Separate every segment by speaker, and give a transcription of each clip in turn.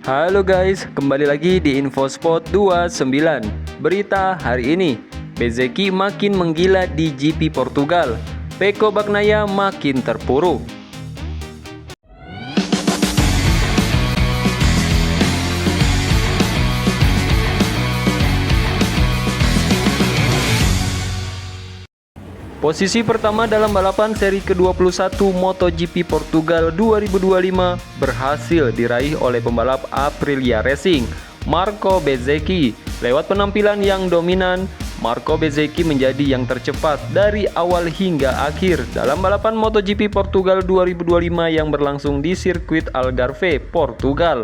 Speaker 1: Halo guys, kembali lagi di Infospot 29. Berita hari ini, Bezzecchi makin menggila di GP Portugal, Pecco Bagnaia makin terpuruk. Posisi pertama dalam balapan seri ke-21 MotoGP Portugal 2025 berhasil diraih oleh pembalap Aprilia Racing, Marco Bezzecchi. Lewat penampilan yang dominan, Marco Bezzecchi menjadi yang tercepat dari awal hingga akhir dalam balapan MotoGP Portugal 2025 yang berlangsung di sirkuit Algarve, Portugal.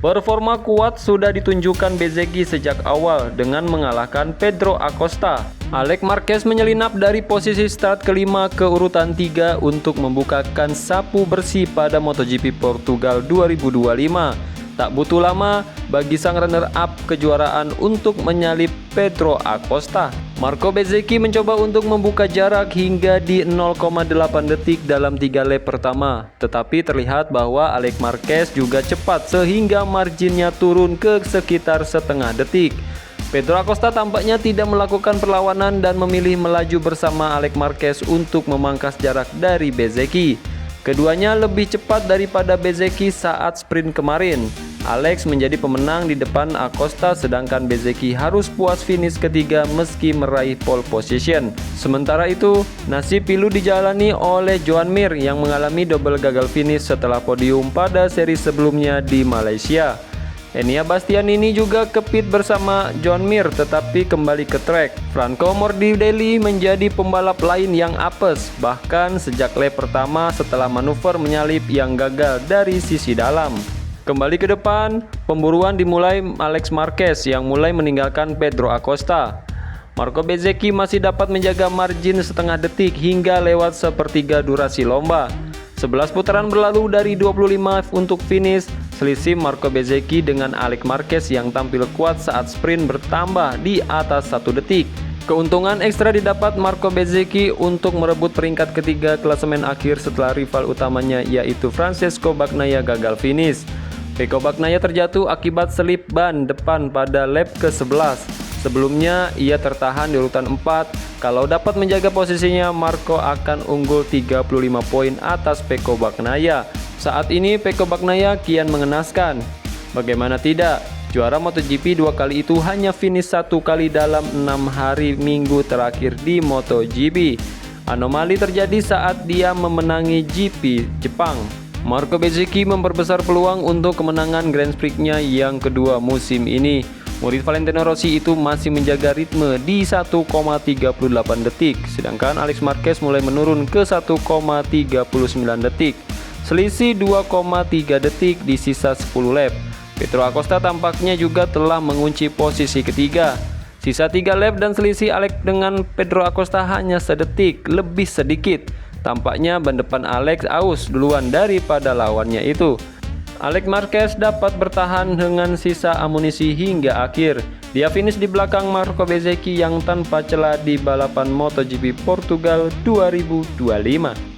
Speaker 1: Performa kuat sudah ditunjukkan Bezzecchi sejak awal dengan mengalahkan Pedro Acosta. Alex Marquez menyelinap dari posisi start kelima ke urutan 3 untuk membukakan sapu bersih pada MotoGP Portugal 2025. Tak butuh lama bagi sang runner-up kejuaraan untuk menyalip Pedro Acosta. Marco Bezzecchi mencoba untuk membuka jarak hingga di 0,8 detik dalam 3 lap pertama. Tetapi terlihat bahwa Alex Marquez juga cepat sehingga marginnya turun ke sekitar setengah detik. Pedro Acosta tampaknya tidak melakukan perlawanan dan memilih melaju bersama Alex Marquez untuk memangkas jarak dari Bezzecchi. Keduanya lebih cepat daripada Bezzecchi saat sprint kemarin. Alex menjadi pemenang di depan Acosta, sedangkan Bezzecchi harus puas finish ketiga meski meraih pole position. Sementara itu, nasib pilu dijalani oleh Joan Mir yang mengalami double gagal finish setelah podium pada seri sebelumnya di Malaysia. Enea Bastianini juga kepit bersama Joan Mir tetapi kembali ke track. Franco Morbidelli menjadi pembalap lain yang apes, bahkan sejak lap pertama setelah manuver menyalip yang gagal dari sisi dalam. Kembali ke depan, pemburuan dimulai Alex Marquez yang mulai meninggalkan Pedro Acosta. Marco Bezzecchi masih dapat menjaga margin setengah detik hingga lewat sepertiga durasi lomba. 11 putaran berlalu dari 25 untuk finish. Selisih Marco Bezzecchi dengan Alex Marquez yang tampil kuat saat sprint bertambah di atas 1 detik. Keuntungan ekstra didapat Marco Bezzecchi untuk merebut peringkat ketiga klasemen akhir setelah rival utamanya yaitu Francesco Bagnaia gagal finish. Pecco Bagnaia terjatuh akibat selip ban depan pada lap ke-11. Sebelumnya ia tertahan di urutan 4. Kalau dapat menjaga posisinya, Marco akan unggul 35 poin atas Pecco Bagnaia. Saat ini Pecco Bagnaia kian mengenaskan. Bagaimana tidak, juara MotoGP 2 kali itu hanya finish 1 kali dalam 6 hari minggu terakhir di MotoGP. Anomali terjadi saat dia memenangi GP Jepang. Marco Bezzecchi memperbesar peluang untuk kemenangan Grand Prix-nya yang kedua musim ini. Murid Valentino Rossi itu masih menjaga ritme di 1,38 detik, sedangkan Alex Marquez mulai menurun ke 1,39 detik. Selisih 2,3 detik di sisa 10 lap. Pedro Acosta tampaknya juga telah mengunci posisi ketiga. Sisa 3 lap dan selisih Alex dengan Pedro Acosta hanya sedetik lebih sedikit. Tampaknya ban depan Alex aus duluan daripada lawannya itu. Alex Marquez dapat bertahan dengan sisa amunisi hingga akhir. Dia finish di belakang Marco Bezzecchi yang tanpa celah di balapan MotoGP Portugal 2025.